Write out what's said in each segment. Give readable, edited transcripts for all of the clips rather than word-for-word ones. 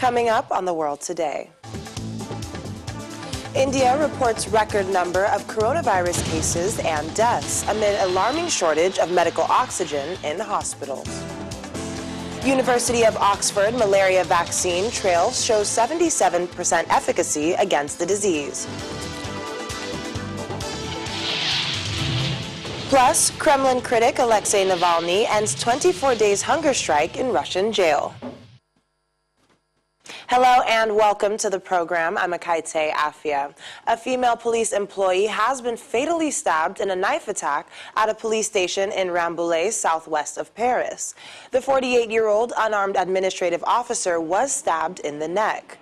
Coming up on The World Today. India reports record number of coronavirus cases and deaths amid alarming shortage of medical oxygen in hospitals. University of Oxford malaria vaccine trials shows 77% efficacy against the disease. Plus, Kremlin critic Alexei Navalny ends 24 days hunger strike in Russian jail. Hello and welcome to the program. I'm Alexei Navalny. A female police employee has been fatally stabbed in a knife attack at a police station in Rambouillet, southwest of Paris. The 48-year-old unarmed administrative officer was stabbed in the neck.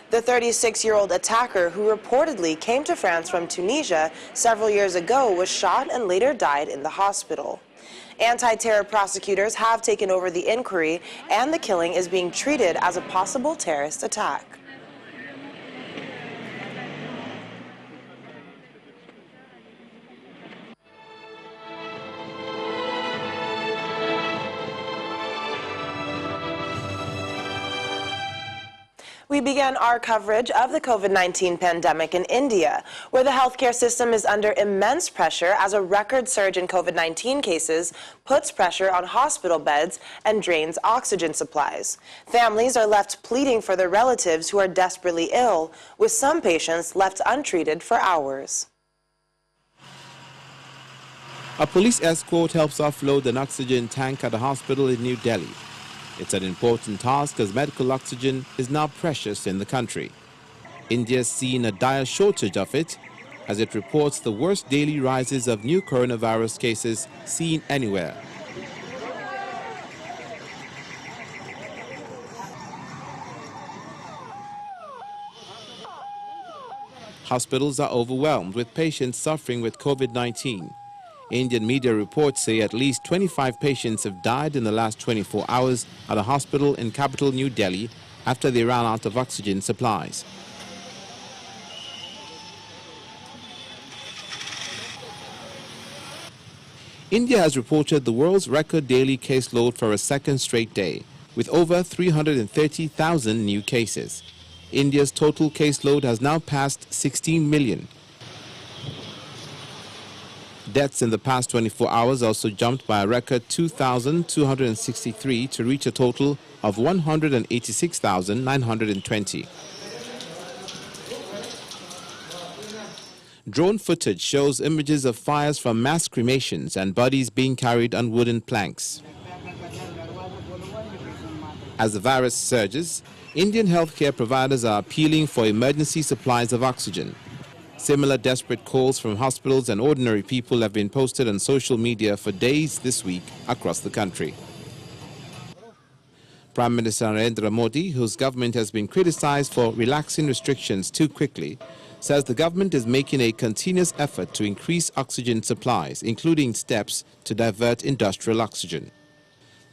The 36-year-old attacker, who reportedly came to France from Tunisia several years ago, was shot and later died in the hospital. Anti-terror prosecutors have taken over the inquiry, and the killing is being treated as a possible terrorist attack. We began our coverage of the COVID-19 pandemic in India, where the healthcare system is under immense pressure as a record surge in COVID-19 cases puts pressure on hospital beds and drains oxygen supplies. Families are left pleading for their relatives who are desperately ill, with some patients left untreated for hours. A police escort helps offload an oxygen tank at a hospital in New Delhi. It's an important task as medical oxygen is now precious in the country. India's seen a dire shortage of it as it reports the worst daily rises of new coronavirus cases seen anywhere. Hospitals are overwhelmed with patients suffering with COVID-19. Indian media reports say at least 25 patients have died in the last 24 hours at a hospital in capital New Delhi after they ran out of oxygen supplies. India has reported the world's record daily caseload for a second straight day, with over 330,000 new cases. India's total caseload has now passed 16 million. Deaths in the past 24 hours also jumped by a record 2,263 to reach a total of 186,920. Drone footage shows images of fires from mass cremations and bodies being carried on wooden planks. As the virus surges, Indian healthcare providers are appealing for emergency supplies of oxygen. Similar desperate calls from hospitals and ordinary people have been posted on social media for days this week across the country. Prime Minister Narendra Modi, whose government has been criticized for relaxing restrictions too quickly, says the government is making a continuous effort to increase oxygen supplies, including steps to divert industrial oxygen.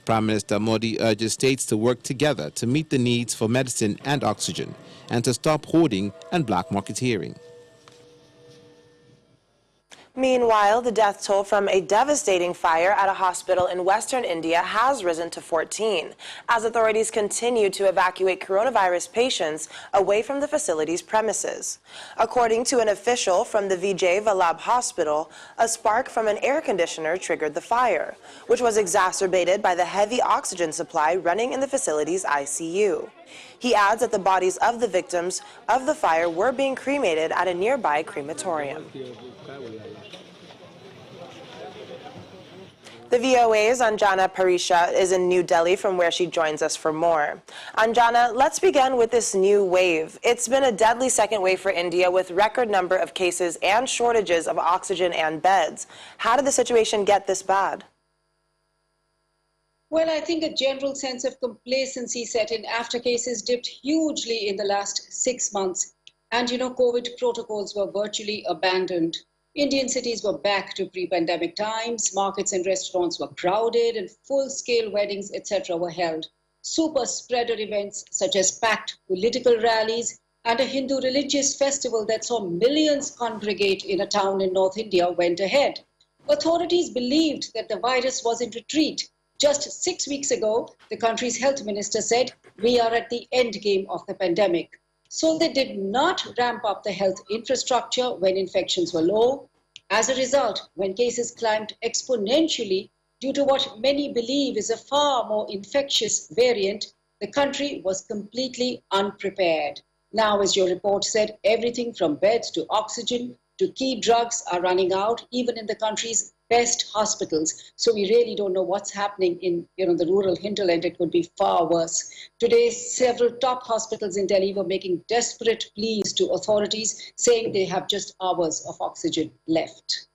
Prime Minister Modi urges states to work together to meet the needs for medicine and oxygen and to stop hoarding and black marketeering. Meanwhile, the death toll from a devastating fire at a hospital in western India has risen to 14, as authorities continue to evacuate coronavirus patients away from the facility's premises. According to an official from the Vijay Vallabh Hospital, a spark from an air conditioner triggered the fire, which was exacerbated by the heavy oxygen supply running in the facility's ICU. He adds that the bodies of the victims of the fire were being cremated at a nearby crematorium. The VOA's Anjana Parisha is in New Delhi, from where she joins us for more. Anjana, let's begin with this new wave. It's been a deadly second wave for India with record number of cases and shortages of oxygen and beds. How did the situation get this bad? Well, I think a general sense of complacency set in after cases dipped hugely in the last 6 months. And, COVID protocols were virtually abandoned. Indian cities were back to pre-pandemic times. Markets and restaurants were crowded and full-scale weddings, etc. were held. Super spreader events such as packed political rallies and a Hindu religious festival that saw millions congregate in a town in North India went ahead. Authorities believed that the virus was in retreat. Just 6 weeks ago, the country's health minister said we are at the end game of the pandemic. So they did not ramp up the health infrastructure when infections were low. As a result, when cases climbed exponentially due to what many believe is a far more infectious variant, the country was completely unprepared. Now, as your report said, everything from beds to oxygen to key drugs are running out, even in the country's best hospitals. So we really don't know what's happening in the rural hinterland. It could be far worse. Today, several top hospitals in Delhi were making desperate pleas to authorities, saying they have just hours of oxygen left.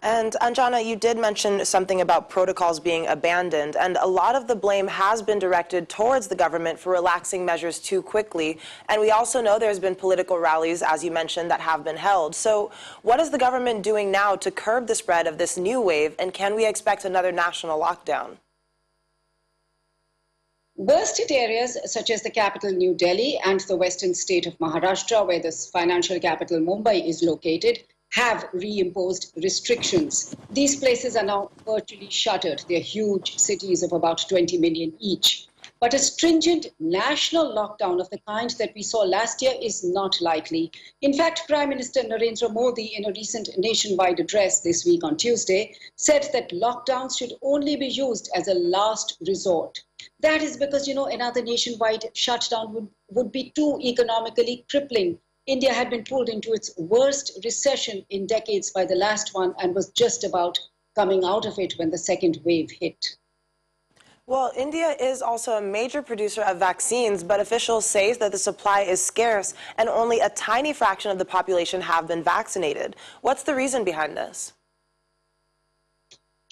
And Anjana, you did mention something about protocols being abandoned, and a lot of the blame has been directed towards the government for relaxing measures too quickly. And we also know there's been political rallies, as you mentioned, that have been held. So what is the government doing now to curb the spread of this new wave, and can we expect another national lockdown? Worst hit areas such as the capital New Delhi and the western state of Maharashtra, where the financial capital Mumbai is located, have reimposed restrictions. These places are now virtually shuttered. They're huge cities of about 20 million each. But a stringent national lockdown of the kind that we saw last year is not likely. In fact, Prime Minister Narendra Modi, in a recent nationwide address this week on Tuesday, said that lockdowns should only be used as a last resort. That is because, another nationwide shutdown would be too economically crippling. India had been pulled into its worst recession in decades by the last one and was just about coming out of it when the second wave hit. Well, India is also a major producer of vaccines, but officials say that the supply is scarce and only a tiny fraction of the population have been vaccinated. What's the reason behind this?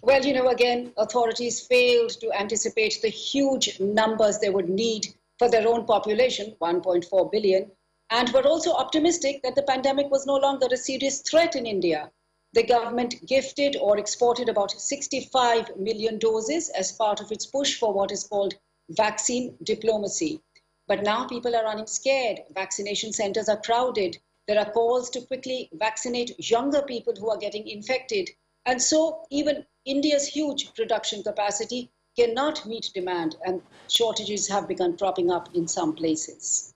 Well, again, authorities failed to anticipate the huge numbers they would need for their own population, 1.4 billion, and were also optimistic that the pandemic was no longer a serious threat in India. The government gifted or exported about 65 million doses as part of its push for what is called vaccine diplomacy. But now people are running scared. Vaccination centers are crowded. There are calls to quickly vaccinate younger people who are getting infected. And so even India's huge production capacity cannot meet demand, and shortages have begun cropping up in some places.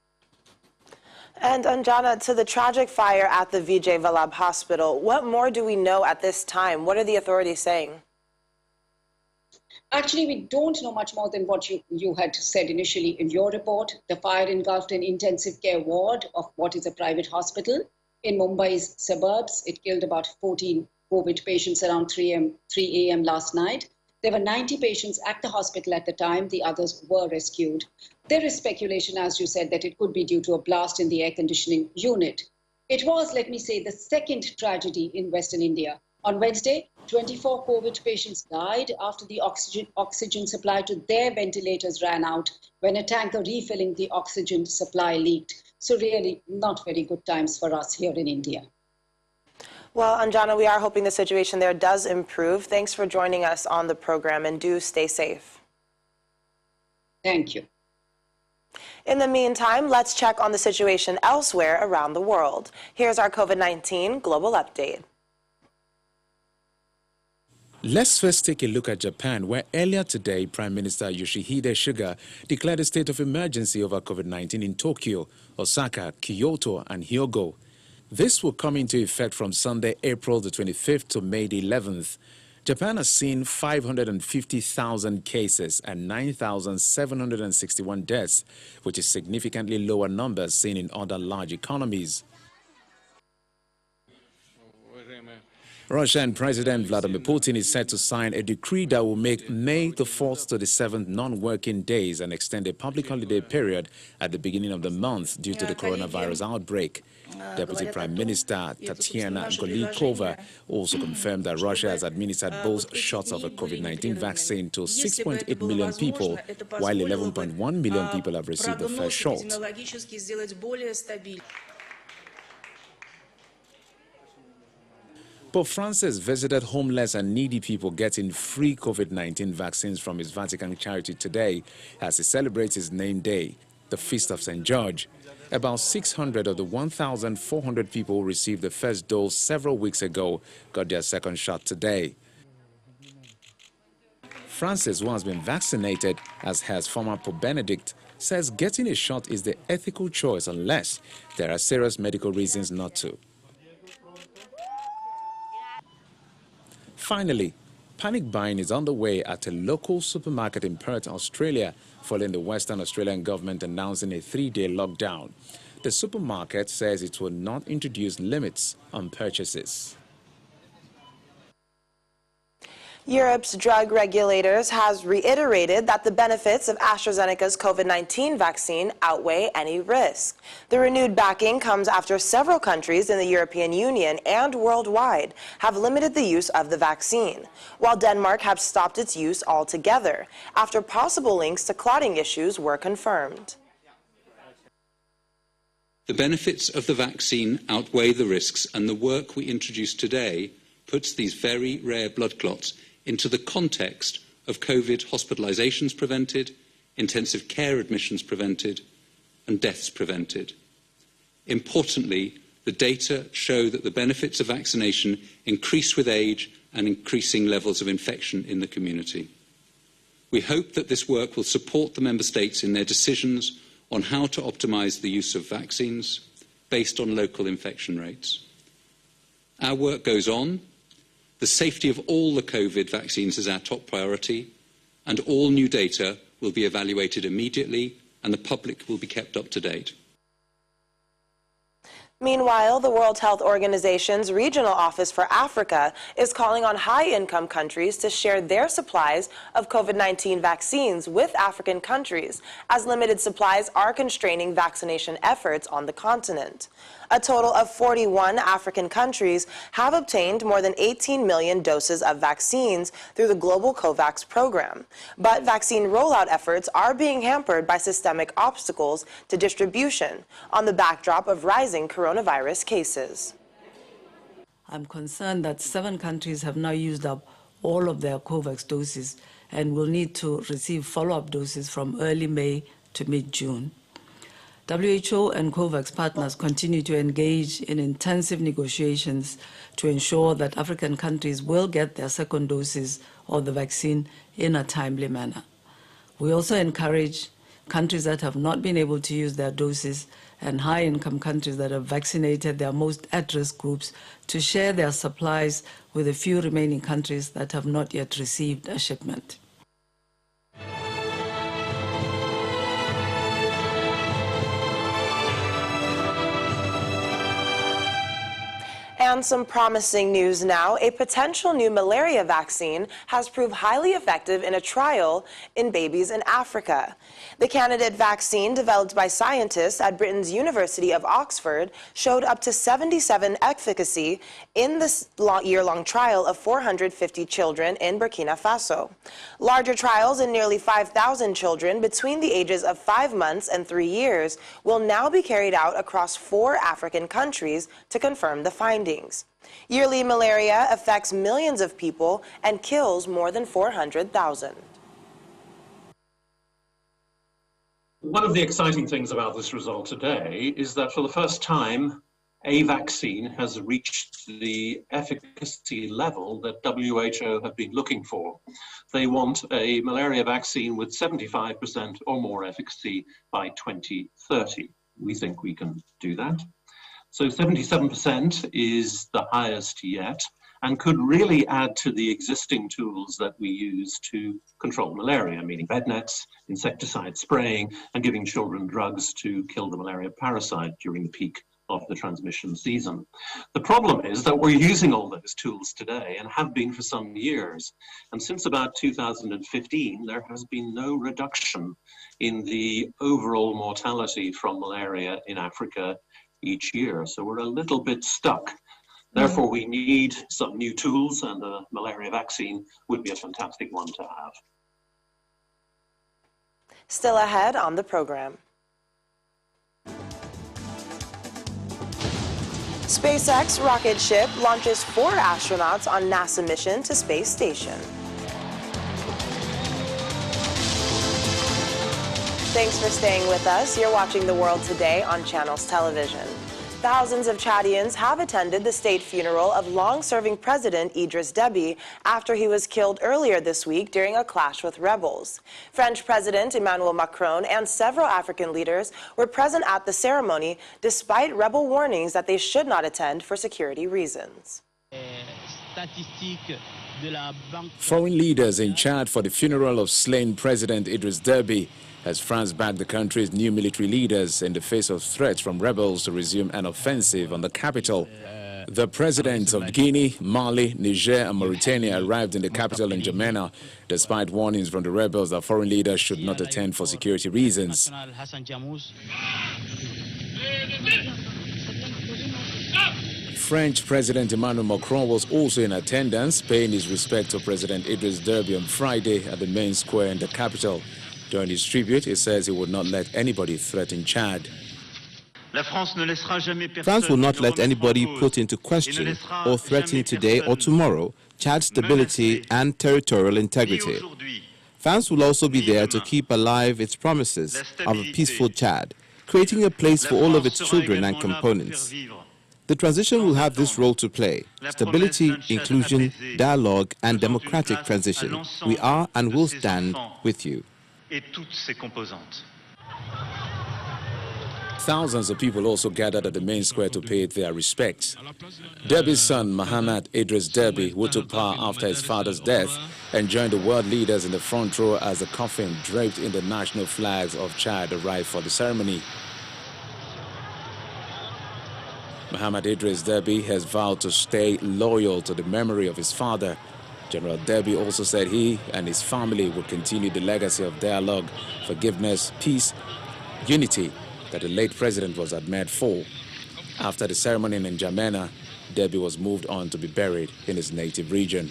And Anjana, to the tragic fire at the Vijay Vallabh Hospital, what more do we know at this time? What are the authorities saying? Actually, we don't know much more than what you had said initially in your report. The fire engulfed an intensive care ward of what is a private hospital in Mumbai's suburbs. It killed about 14 COVID patients around 3 a.m. last night. There were 90 patients at the hospital at the time. The others were rescued. There is speculation, as you said, that it could be due to a blast in the air conditioning unit. It was, let me say, the second tragedy in Western India. On Wednesday, 24 COVID patients died after the oxygen supply to their ventilators ran out when a tanker refilling the oxygen supply leaked. So really not very good times for us here in India. Well, Anjana, we are hoping the situation there does improve. Thanks for joining us on the program, and do stay safe. Thank you. In the meantime, let's check on the situation elsewhere around the world. Here's our COVID-19 global update. Let's first take a look at Japan, where earlier today, Prime Minister Yoshihide Suga declared a state of emergency over COVID-19 in Tokyo, Osaka, Kyoto, and Hyogo. This will come into effect from Sunday, April the 25th to May the 11th. Japan has seen 550,000 cases and 9,761 deaths, which is significantly lower numbers seen in other large economies. Russian President Vladimir Putin is set to sign a decree that will make May the 4th to the 7th non-working days and extend a public holiday period at the beginning of the month due to the coronavirus outbreak. Deputy Prime Minister Tatiana Golikova also confirmed that Russia has administered both shots of a COVID-19 vaccine to 6.8 million people, while 11.1 million people have received the first shot. Pope Francis visited homeless and needy people getting free COVID-19 vaccines from his Vatican charity today as he celebrates his name day, the Feast of St. George. About 600 of the 1,400 people who received the first dose several weeks ago got their second shot today. Francis, who has been vaccinated, as has former Pope Benedict, says getting a shot is the ethical choice unless there are serious medical reasons not to. Finally, panic buying is underway at a local supermarket in Perth, Australia, following the Western Australian government announcing a 3-day lockdown. The supermarket says it will not introduce limits on purchases. Europe's drug regulators has reiterated that the benefits of AstraZeneca's COVID-19 vaccine outweigh any risk. The renewed backing comes after several countries in the European Union and worldwide have limited the use of the vaccine, while Denmark has stopped its use altogether after possible links to clotting issues were confirmed. The benefits of the vaccine outweigh the risks, and the work we introduced today puts these very rare blood clots into the context of COVID hospitalisations prevented, intensive care admissions prevented, and deaths prevented. Importantly, the data show that the benefits of vaccination increase with age and increasing levels of infection in the community. We hope that this work will support the Member States in their decisions on how to optimise the use of vaccines based on local infection rates. Our work goes on. The safety of all the COVID vaccines is our top priority, and all new data will be evaluated immediately, and the public will be kept up to date. Meanwhile, the World Health Organization's Regional Office for Africa is calling on high-income countries to share their supplies of COVID-19 vaccines with African countries, as limited supplies are constraining vaccination efforts on the continent. A total of 41 African countries have obtained more than 18 million doses of vaccines through the global COVAX program. But vaccine rollout efforts are being hampered by systemic obstacles to distribution on the backdrop of rising coronavirus cases. I'm concerned that 7 countries have now used up all of their COVAX doses and will need to receive follow-up doses from early May to mid-June. WHO and COVAX partners continue to engage in intensive negotiations to ensure that African countries will get their second doses of the vaccine in a timely manner. We also encourage countries that have not been able to use their doses and high-income countries that have vaccinated their most at-risk groups to share their supplies with the few remaining countries that have not yet received a shipment. And some promising news now. A potential new malaria vaccine has proved highly effective in a trial in babies in Africa. The candidate vaccine, developed by scientists at Britain's University of Oxford, showed up to 77% efficacy in this year-long trial of 450 children in Burkina Faso. Larger trials in nearly 5,000 children between the ages of 5 months and 3 years will now be carried out across 4 African countries to confirm the findings. Yearly malaria affects millions of people and kills more than 400,000. One of the exciting things about this result today is that for the first time, a vaccine has reached the efficacy level that WHO have been looking for. They want a malaria vaccine with 75% or more efficacy by 2030. We think we can do that. So 77% is the highest yet, and could really add to the existing tools that we use to control malaria, meaning bed nets, insecticide spraying, and giving children drugs to kill the malaria parasite during the peak of the transmission season. The problem is that we're using all those tools today and have been for some years. And since about 2015, there has been no reduction in the overall mortality from malaria in Africa each year. So we're a little bit stuck. Therefore, we need some new tools, and a malaria vaccine would be a fantastic one to have. Still ahead on the program. SpaceX rocket ship launches 4 astronauts on NASA mission to space station. Thanks for staying with us. You're watching The World Today on Channels Television. Thousands of Chadians have attended the state funeral of long-serving President Idriss Déby after he was killed earlier this week during a clash with rebels. French President Emmanuel Macron and several African leaders were present at the ceremony despite rebel warnings that they should not attend for security reasons. Foreign leaders in Chad for the funeral of slain President Idriss Déby as France backed the country's new military leaders in the face of threats from rebels to resume an offensive on the capital. The presidents of Guinea, Mali, Niger and Mauritania arrived in the capital in N'Djamena despite warnings from the rebels that foreign leaders should not attend for security reasons. French President Emmanuel Macron was also in attendance, paying his respect to President Idriss Déby on Friday at the main square in the capital. During his tribute, he says he would not let anybody threaten Chad. France will not let anybody put into question or threaten today or tomorrow Chad's stability and territorial integrity. France will also be there to keep alive its promises of a peaceful Chad, creating a place for all of its children and components. The transition will have this role to play: stability, inclusion, dialogue and democratic transition. We are and will stand with you. Thousands of people also gathered at the main square to pay their respects. Déby's son, Mohamed Idriss Déby, who took power after his father's death, and joined the world leaders in the front row as the coffin draped in the national flags of Chad arrived for the ceremony. Mohamed Idriss Déby has vowed to stay loyal to the memory of his father. General Déby also said he and his family would continue the legacy of dialogue, forgiveness, peace, unity that the late president was admired for. After the ceremony in N'Djamena, Déby was moved on to be buried in his native region.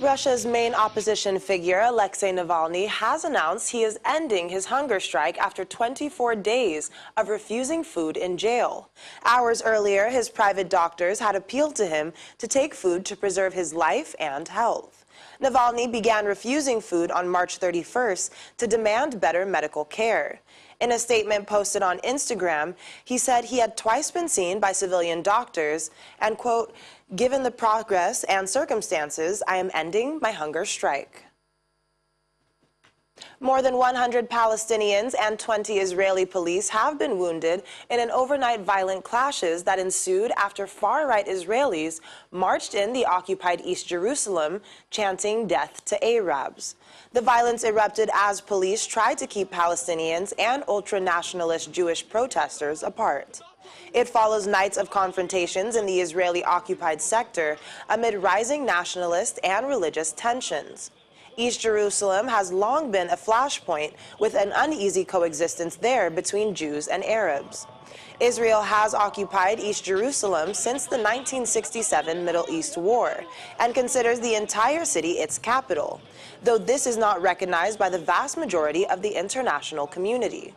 Russia's main opposition figure, Alexei Navalny, has announced he is ending his hunger strike after 24 days of refusing food in jail. Hours earlier, his private doctors had appealed to him to take food to preserve his life and health. Navalny began refusing food on March 31st to demand better medical care. In a statement posted on Instagram, he said he had twice been seen by civilian doctors and, quote, "Given the progress and circumstances, I am ending my hunger strike." More than 100 Palestinians and 20 Israeli police have been wounded in an overnight violent clashes that ensued after far-right Israelis marched in the occupied East Jerusalem, chanting death to Arabs. The violence erupted as police tried to keep Palestinians and ultra-nationalist Jewish protesters apart. It follows nights of confrontations in the Israeli-occupied sector amid rising nationalist and religious tensions. East Jerusalem has long been a flashpoint with an uneasy coexistence there between Jews and Arabs. Israel has occupied East Jerusalem since the 1967 Middle East War and considers the entire city its capital, though this is not recognized by the vast majority of the international community.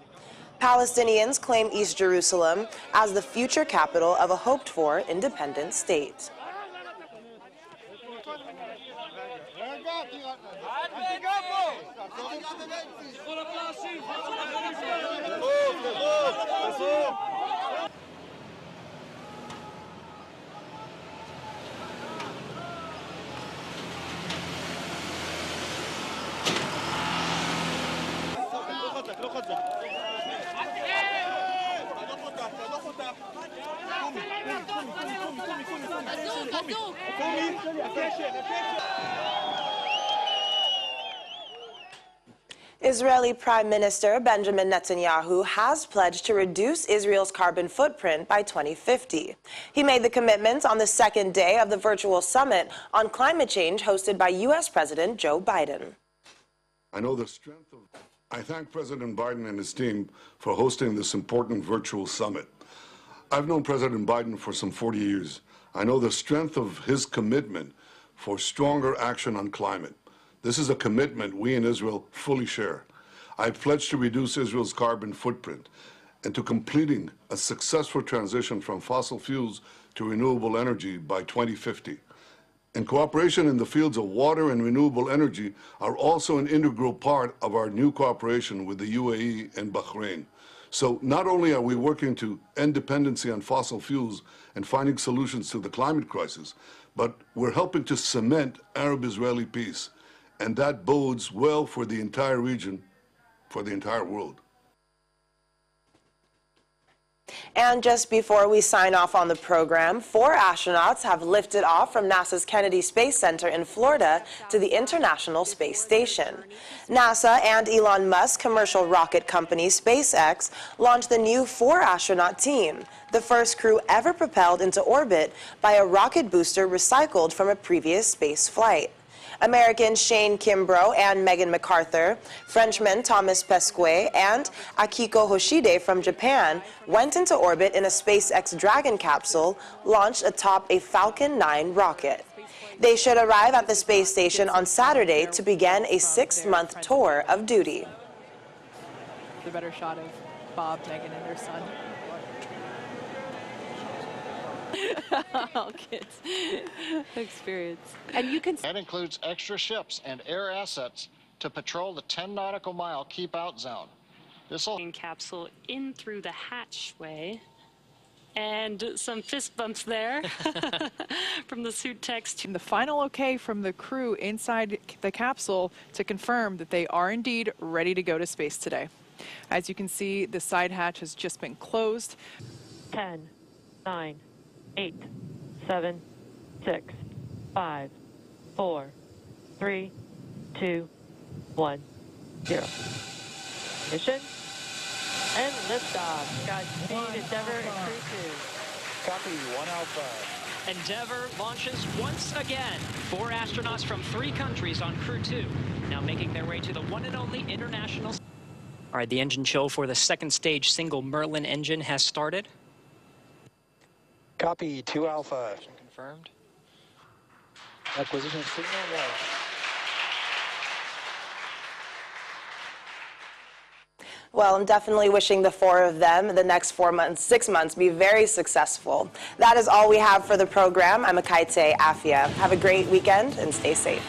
Palestinians claim East Jerusalem as the future capital of a hoped-for independent state. Israeli Prime Minister Benjamin Netanyahu has pledged to reduce Israel's carbon footprint by 2050. He made the commitment on the second day of the virtual summit on climate change hosted by U.S. President Joe Biden. I thank President Biden and his team for hosting this important virtual summit. I've known President Biden for some 40 years. I know the strength of his commitment for stronger action on climate. This is a commitment we in Israel fully share. I pledge to reduce Israel's carbon footprint and to completing a successful transition from fossil fuels to renewable energy by 2050. And cooperation in the fields of water and renewable energy are also an integral part of our new cooperation with the UAE and Bahrain. So not only are we working to end dependency on fossil fuels and finding solutions to the climate crisis, but we're helping to cement Arab-Israeli peace. And that bodes well for the entire region, for the entire world. And just before we sign off on the program, 4 astronauts have lifted off from NASA's Kennedy Space Center in Florida to the International Space Station. NASA and Elon Musk's commercial rocket company SpaceX launched the new 4-astronaut team, the first crew ever propelled into orbit by a rocket booster recycled from a previous space flight. Americans Shane Kimbrough and Megan MacArthur, Frenchman Thomas Pesquet, and Akiko Hoshide from Japan went into orbit in a SpaceX Dragon capsule launched atop a Falcon 9 rocket. They should arrive at the space station on Saturday to begin a 6-month tour of duty. The better shot of Bob, Megan, and their son. All kids experience. And you can. That includes extra ships and air assets to patrol the 10 nautical mile keep out zone. This will capsule in through the hatchway, and some fist bumps there from the suit techs. The final okay from the crew inside the capsule to confirm that they are indeed ready to go to space today. As you can see, the side hatch has just been closed. 10, 9, 8, 7, 6, 5, 4, 3, 2, 1, 0. Mission and liftoff. Godspeed, Endeavour and Crew 2. copy 1 Alpha. Endeavour launches once again. 4 astronauts from 3 countries on Crew 2, now making their way to the one and only international. All right, the engine chill for the second stage single Merlin engine has started. Copy 2 Alpha. Confirmed. Acquisition signal 1. Well, I'm definitely wishing the 4 of them the next 6 months be very successful. That is all we have for the program. I'm Akaite Afia. Have a great weekend and stay safe.